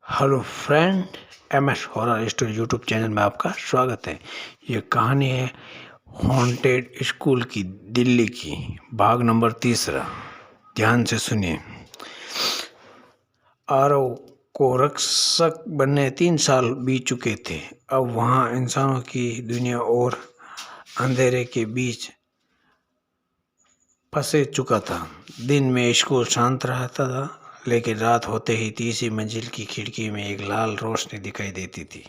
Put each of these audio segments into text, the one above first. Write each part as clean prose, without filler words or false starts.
Hello friend, MS horror story YouTube channel में आपका स्वागत है। ये कहानी है हॉन्टेड स्कूल की, दिल्ली की, भाग नंबर 3। ध्यान से सुनिए। आरव को रक्षक बनने 3 साल बीत चुके थे। अब वहाँ इंसानों की दुनिया और अंधेरे के बीच फंसे चुका था। दिन में स्कूल शांत रहता था, लेकिन रात होते ही तीसरी मंजिल की खिड़की में एक लाल रोशनी दिखाई देती थी।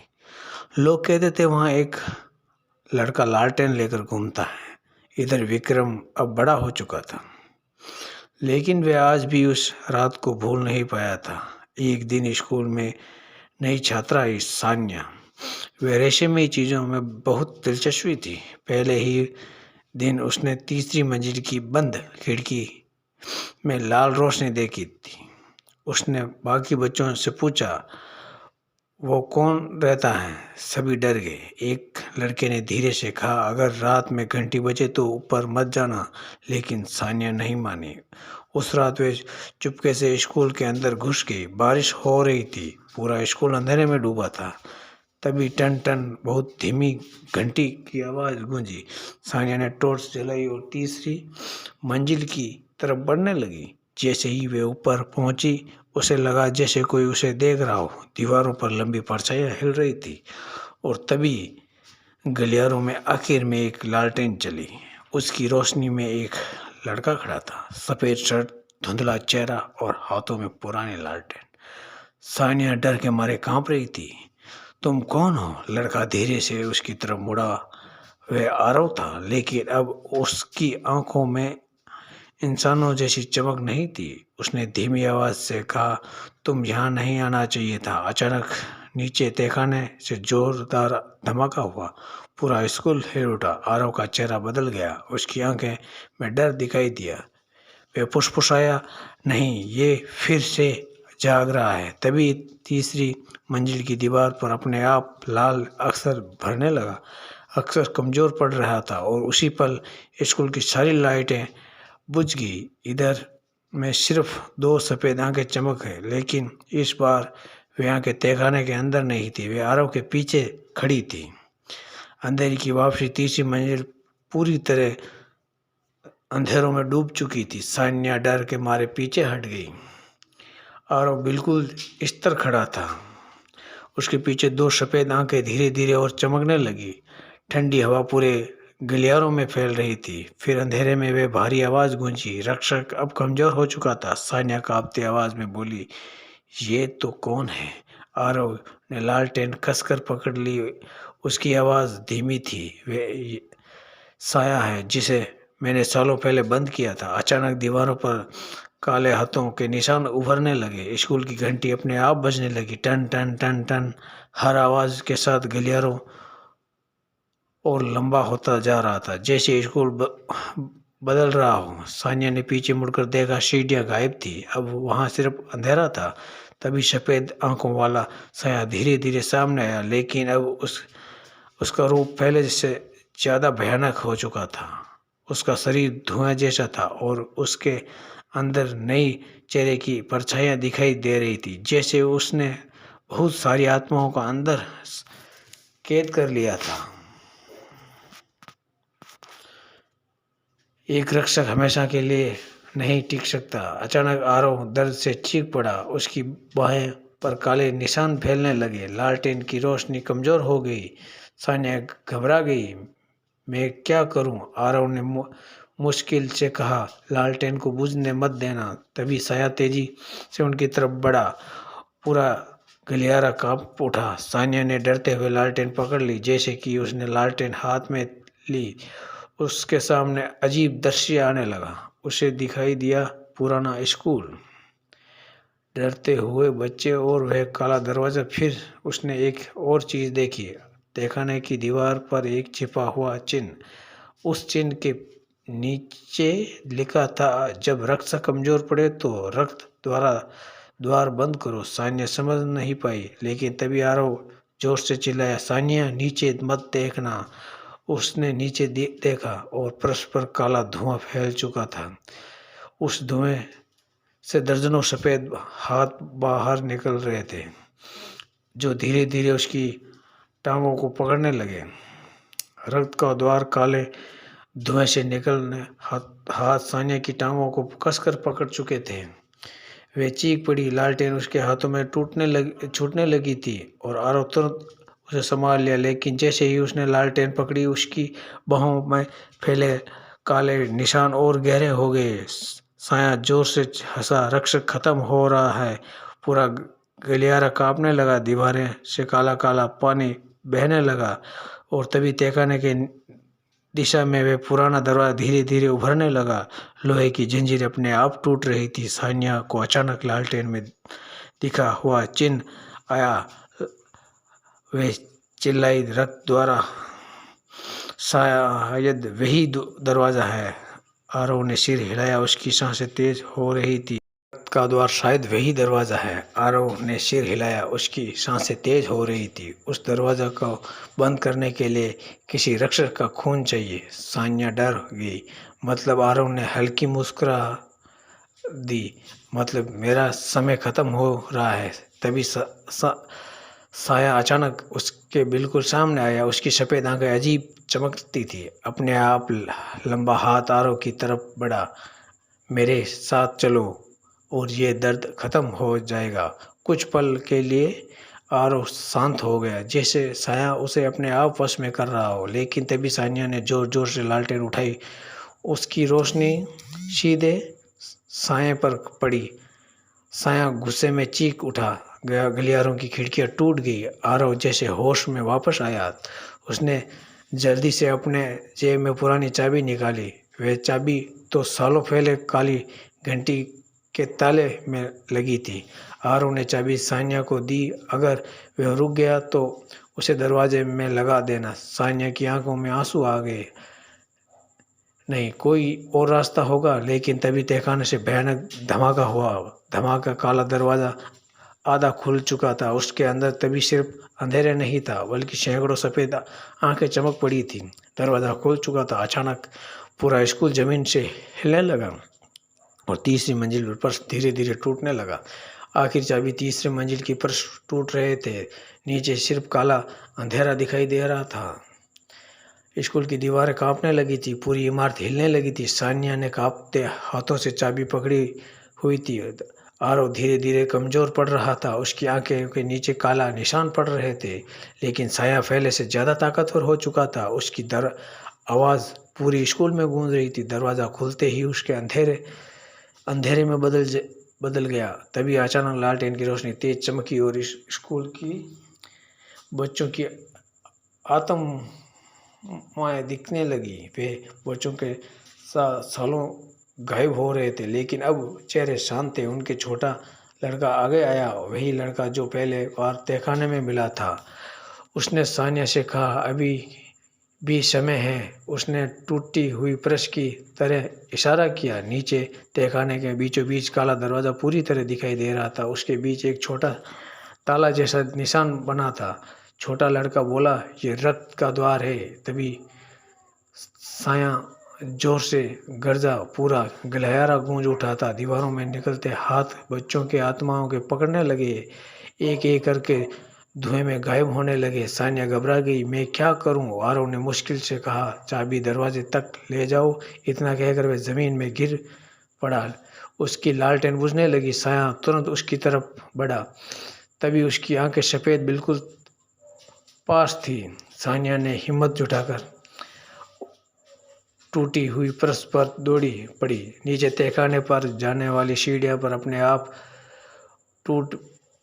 लोग कहते थे वहाँ एक लड़का लालटेन लेकर घूमता है। इधर विक्रम अब बड़ा हो चुका था, लेकिन वह आज भी उस रात को भूल नहीं पाया था। एक दिन स्कूल में नई छात्रा आई, सान्या। वह रेशमी चीज़ों में बहुत दिलचस्पी थी। पहले ही दिन उसने तीसरी मंजिल की बंद खिड़की में लाल रोशनी देखी थी। उसने बाकी बच्चों से पूछा, वो कौन रहता है? सभी डर गए। एक लड़के ने धीरे से कहा, अगर रात में घंटी बजे तो ऊपर मत जाना। लेकिन सानिया नहीं मानी। उस रात वे चुपके से स्कूल के अंदर घुस गई। बारिश हो रही थी, पूरा स्कूल अंधेरे में डूबा था। तभी टन टन बहुत धीमी घंटी की आवाज़ गूंजी। सानिया ने टॉर्च जलाई और तीसरी मंजिल की तरफ बढ़ने लगी। जैसे ही वे ऊपर पहुंची, उसे लगा जैसे कोई उसे देख रहा हो। दीवारों पर लंबी परछाइयाँ हिल रही थी और तभी गलियारों में आखिर में एक लालटेन चली। उसकी रोशनी में एक लड़का खड़ा था, सफ़ेद शर्ट, धुंधला चेहरा और हाथों में पुरानी लालटेन। सानिया डर के मारे कांप रही थी। तुम कौन हो? लड़का धीरे से उसकी तरफ मुड़ा। वह आरव था, लेकिन अब उसकी आंखों में इंसानों जैसी चमक नहीं थी। उसने धीमी आवाज़ से कहा, तुम यहाँ नहीं आना चाहिए था। अचानक नीचे तहखाने से जोरदार धमाका हुआ। पूरा स्कूल हिल उठा। आरव का चेहरा बदल गया। उसकी आंखें में डर दिखाई दिया। वह फुसफुसाया, नहीं, ये फिर से जाग रहा है। तभी तीसरी मंजिल की दीवार पर अपने आप लाल अक्षर भरने लगा। अक्षर कमज़ोर पड़ रहा था और उसी पल स्कूल की सारी लाइटें बुझ गई। इधर में सिर्फ 2 सफ़ेद आंखें चमक है, लेकिन इस बार वे आंखें तहखाने के अंदर नहीं थी, वे आरव के पीछे खड़ी थी। अंधेरी की वापसी, तीसरी मंजिल पूरी तरह अंधेरों में डूब चुकी थी। सान्या डर के मारे पीछे हट गई। आरव बिल्कुल इस तरह खड़ा था। उसके पीछे 2 सफ़ेद आंखें धीरे धीरे और चमकने लगी। ठंडी हवा पूरे गलियारों में फैल रही थी। फिर अंधेरे में वे भारी आवाज़ गूंजी। रक्षक अब कमज़ोर हो चुका था। सान्या कांपती आवाज़ में बोली, ये तो कौन है? आरव ने लालटेन कसकर पकड़ ली। उसकी आवाज़ धीमी थी, वे साया है जिसे मैंने सालों पहले बंद किया था। अचानक दीवारों पर काले हाथों के निशान उभरने लगे। स्कूल की घंटी अपने आप बजने लगी, टन टन टन टन। हर आवाज़ के साथ गलियारों और लंबा होता जा रहा था, जैसे स्कूल बदल रहा हो। सानिया ने पीछे मुड़कर देखा, सीढ़ियाँ गायब थी। अब वहाँ सिर्फ अंधेरा था। तभी सफ़ेद आंखों वाला साया धीरे धीरे सामने आया, लेकिन अब उसका रूप पहले से ज़्यादा भयानक हो चुका था। उसका शरीर धुआं जैसा था और उसके अंदर नई चेहरे की परछाइयाँ दिखाई दे रही थी, जैसे उसने बहुत सारी आत्माओं का अंदर कैद कर लिया था। एक रक्षक हमेशा के लिए नहीं टिक सकता। अचानक आरव दर्द से चीख पड़ा। उसकी बाहें पर काले निशान फैलने लगे। लालटेन की रोशनी कमज़ोर हो गई। सान्या घबरा गई। मैं क्या करूं? आरव ने मुश्किल से कहा, लालटेन को बुझने मत देना। तभी साया तेजी से उनकी तरफ बढ़ा। पूरा गलियारा कांप उठा। सान्या ने डरते हुए लालटेन पकड़ ली। जैसे कि उसने लालटेन हाथ में ली, उसके सामने अजीब दृश्य आने लगा। उसे दिखाई दिया पुराना स्कूल, डरते हुए बच्चे और वह काला दरवाज़ा। फिर उसने एक और चीज़ देखी। तहखाने की दीवार पर एक छिपा हुआ चिन्ह। उस चिन्ह के नीचे लिखा था, जब रक्त कमज़ोर पड़े तो रक्त द्वारा द्वार बंद करो। सान्या समझ नहीं पाई, लेकिन तभी आरव जोर से चिल्लाया, सान्या नीचे मत देखना। उसने नीचे देखा और फर्श पर काला धुआं फैल चुका था। उस धुएं से दर्जनों सफ़ेद हाथ बाहर निकल रहे थे। जो धीरे धीरे उसकी टांगों को पकड़ने लगे। रक्त का द्वार काले धुएं से निकलने हाथ सानिया की टांगों को कसकर पकड़ चुके थे। वे चीख पड़ी। लालटेन उसके हाथों में छूटने लगी थी और आरव तुरंत उसे संभाल लिया, लेकिन जैसे ही उसने लालटेन पकड़ी उसकी बाहों में फैले काले निशान और गहरे हो गए। साया जोर से हंसा। रक्षक खत्म हो रहा है। पूरा गलियारा कांपने लगा। दीवारें से काला काला पानी बहने लगा और तभी तहखाने के दिशा में वे पुराना दरवाजा धीरे धीरे उभरने लगा। लोहे की जंजीर अपने आप टूट रही थी। सानिया को अचानक लालटेन में दिखा हुआ चिन्ह आया। वे चिल्लाई, रक्त द्वारा शायद वही दरवाजा है। आरव ने सिर हिलाया। उसकी सांसें तेज हो रही थी। रक्त का द्वार शायद वही दरवाजा है। आरव ने सिर हिलाया। उसकी सांसें तेज हो रही थी। उस दरवाजा को बंद करने के लिए किसी रक्षक का खून चाहिए। सान्या डर गई। मतलब? आरव ने हल्की मुस्कुरा दी। मतलब मेरा समय खत्म हो रहा है। तभी साया अचानक उसके बिल्कुल सामने आया। उसकी सफ़ेद आंखें अजीब चमकती थी। अपने आप लंबा हाथ आरव की तरफ बढ़ा। मेरे साथ चलो और ये दर्द खत्म हो जाएगा। कुछ पल के लिए आरव शांत हो गया, जैसे साया उसे अपने आप वश में कर रहा हो। लेकिन तभी सानिया ने जोर जोर से लालटेन उठाई। उसकी रोशनी सीधे साये पर पड़ी। साया गुस्से में चीख उठा। गलियारों की खिड़कियां टूट गई। आरव जैसे होश में वापस आया। उसने जल्दी से अपने जेब में पुरानी चाबी निकाली। वह चाबी तो सालों पहले काली घंटी के ताले में लगी थी। आरव ने चाबी सानिया को दी। अगर वह रुक गया तो उसे दरवाजे में लगा देना। सानिया की आंखों में आंसू आ गए। नहीं, कोई और रास्ता होगा। लेकिन तभी तहखाने से भयानक धमाका हुआ। धमाका। काला दरवाज़ा आधा खुल चुका था। उसके अंदर तभी सिर्फ अंधेरे नहीं था, बल्कि सैकड़ों सफ़ेद आंखें चमक पड़ी थी। दरवाज़ा खुल चुका था। अचानक पूरा स्कूल ज़मीन से हिलने लगा और तीसरी मंजिल पर धीरे धीरे टूटने लगा। आखिर चाबी तीसरी मंजिल की फर्श टूट रहे थे। नीचे सिर्फ काला अंधेरा दिखाई दे रहा था। स्कूल की दीवारें कांपने लगी थी। पूरी इमारत हिलने लगी थी। सानिया ने कांपते हाथों से चाबी पकड़ी हुई थी। आरव धीरे धीरे कमज़ोर पड़ रहा था। उसकी आंखें के नीचे काला निशान पड़ रहे थे। लेकिन साया पहले से ज़्यादा ताकतवर हो चुका था। उसकी आवाज़ पूरी स्कूल में गूंज रही थी। दरवाज़ा खुलते ही उसके अंधेरे में बदल गया। तभी अचानक लालटेन की रोशनी तेज चमकी और इस स्कूल की बच्चों की आत्माएं दिखने लगी। वे बच्चों के सालों गायब हो रहे थे, लेकिन अब चेहरे शांत थे। उनके छोटा लड़का आगे आया, वही लड़का जो पहले बार तहखाने में मिला था। उसने सानिया से कहा, अभी भी समय है। उसने टूटी हुई फर्श की तरह इशारा किया। नीचे तहखाने के बीचों बीच काला दरवाज़ा पूरी तरह दिखाई दे रहा था। उसके बीच एक छोटा ताला जैसा निशान बना था। छोटा लड़का बोला, ये रक्त का द्वार है। तभी साया जोर से गरजा। पूरा गलियारा गूंज उठा था। दीवारों में निकलते हाथ बच्चों के आत्माओं के पकड़ने लगे। एक एक करके धुएं में गायब होने लगे। सानिया घबरा गई। मैं क्या करूं? आरव ने मुश्किल से कहा। चाबी दरवाजे तक ले जाओ। इतना कहकर वह जमीन में गिर पड़ा। उसकी लालटेन बुझने लगी। साया तुरंत उसकी तरफ बढ़ा। तभी उसकी आंखें सफ़ेद बिल्कुल पास थी। सानिया ने हिम्मत जुटाकर टूटी हुई फर्श पर दौड़ी पड़ी। नीचे तहखाने पर जाने वाली सीढ़ियां पर अपने आप टूट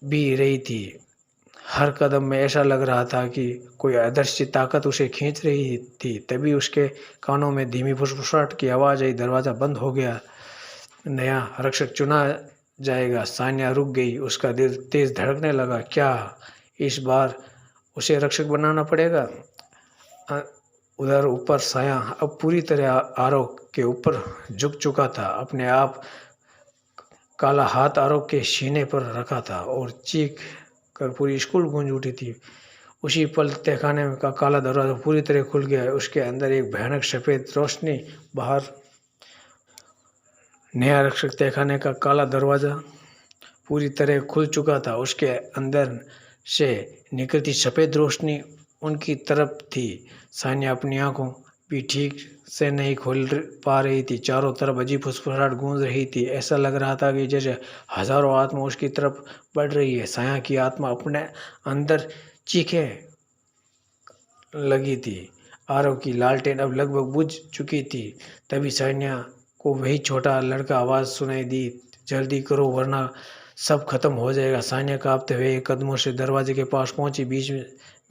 भी रही थी। हर कदम में ऐसा लग रहा था कि कोई अदृश्य ताकत उसे खींच रही थी। तभी उसके कानों में धीमी फुसफुसाहट की आवाज़ आई। दरवाज़ा बंद हो गया। नया रक्षक चुना जाएगा। सानिया रुक गई। उसका दिल तेज धड़कने लगा। क्या इस बार उसे रक्षक बनाना पड़ेगा? उधर ऊपर साया अब पूरी तरह आरव के ऊपर झुक चुका था। अपने आप काला हाथ आरव के सीने पर रखा था और चीख कर पूरी स्कूल गूंज उठी थी। उसी पल तहखाने का काला दरवाजा पूरी तरह खुल गया। उसके अंदर एक भयानक सफ़ेद रोशनी बाहर। नया रक्षक तहखाने का काला दरवाज़ा पूरी तरह खुल चुका था। उसके अंदर से निकलती सफ़ेद रोशनी उनकी तरफ थी। सानिया अपनी आंखों भी ठीक से नहीं खोल पा रही थी। चारों तरफ अजीब फुसफुसाहट गूंज रही थी। ऐसा लग रहा था कि जैसे हजारों आत्मा उसकी तरफ बढ़ रही है। साया की आत्मा अपने अंदर चीखे लगी थी। आरव की लालटेन अब लगभग बुझ चुकी थी। तभी सानिया को वही छोटा लड़का आवाज़ सुनाई दी, जल्दी करो वरना सब खत्म हो जाएगा। सानिया कांपते हुए कदमों से दरवाजे के पास पहुंची। बीच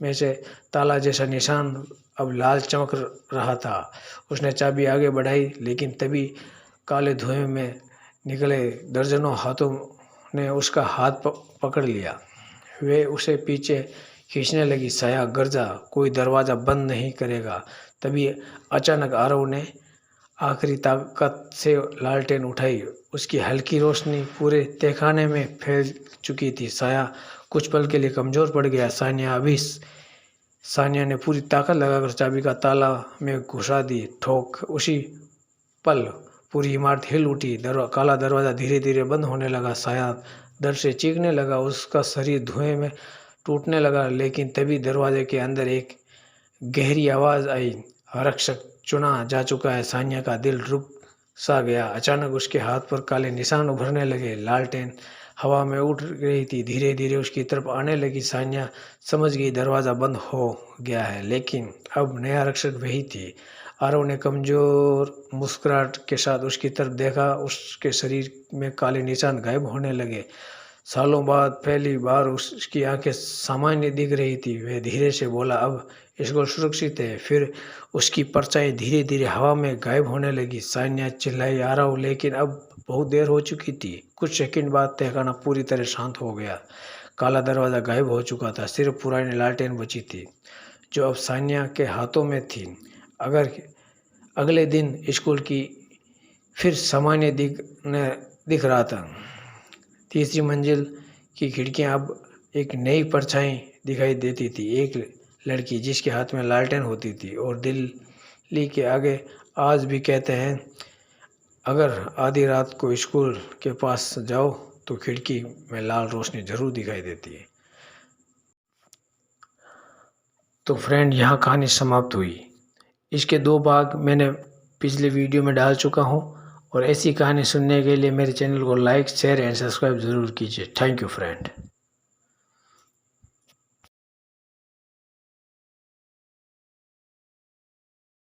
में से ताला जैसा निशान अब लाल चमक रहा था। उसने चाबी आगे बढ़ाई, लेकिन तभी काले धुएं में निकले दर्जनों हाथों ने उसका हाथ पकड़ लिया। वे उसे पीछे खींचने लगी। साया गरजा, कोई दरवाज़ा बंद नहीं करेगा। तभी अचानक आरव ने आखिरी ताकत से लालटेन उठाई। उसकी हल्की रोशनी पूरे तहखाने में फैल चुकी थी। साया कुछ पल के लिए कमज़ोर पड़ गया। सानिया ने पूरी ताकत लगाकर चाबी का ताला में घुसा दी। ठोक! उसी पल पूरी इमारत हिल उठी। काला दरवाज़ा धीरे धीरे बंद होने लगा। साया दर्द से चीखने लगा। उसका शरीर धुएं में टूटने लगा। लेकिन तभी दरवाजे के अंदर एक गहरी आवाज़ आई, आरक्षक चुना जा चुका है। सानिया का दिल रुक सा गया। अचानक उसके हाथ पर काले निशान उभरने लगे। लालटेन हवा में उड़ रही थी, धीरे धीरे उसकी तरफ आने लगी। सानिया समझ गई दरवाज़ा बंद हो गया है, लेकिन अब नया आरक्षक वही थी। आरव ने कमज़ोर मुस्कुराहट के साथ उसकी तरफ देखा। उसके शरीर में काले निशान गायब होने लगे। सालों बाद पहली बार उसकी आंखें सामान्य दिख रही थी। वह धीरे से बोला, अब स्कूल सुरक्षित है। फिर उसकी परछाई धीरे धीरे हवा में गायब होने लगी। सानिया चिल्लाई, आ रहा हूँ, लेकिन अब बहुत देर हो चुकी थी। कुछ सेकंड बाद तहखाना पूरी तरह शांत हो गया। काला दरवाज़ा गायब हो चुका था। सिर्फ पुरानी लालटेन बची थी, जो अब सानिया के हाथों में थी। अगले दिन स्कूल की फिर सामान्य दिख रहा था। तीसरी मंजिल की खिड़कियां अब एक नई परछाई दिखाई देती थी। एक लड़की जिसके हाथ में लालटेन होती थी। और दिल्ली के आगे आज भी कहते हैं, अगर आधी रात को स्कूल के पास जाओ तो खिड़की में लाल रोशनी जरूर दिखाई देती है। तो फ्रेंड, यहाँ कहानी समाप्त हुई। इसके 2 भाग मैंने पिछले वीडियो में डाल चुका हूँ। और ऐसी कहानी सुनने के लिए मेरे चैनल को लाइक, शेयर एंड सब्सक्राइब ज़रूर कीजिए। Thank you friend.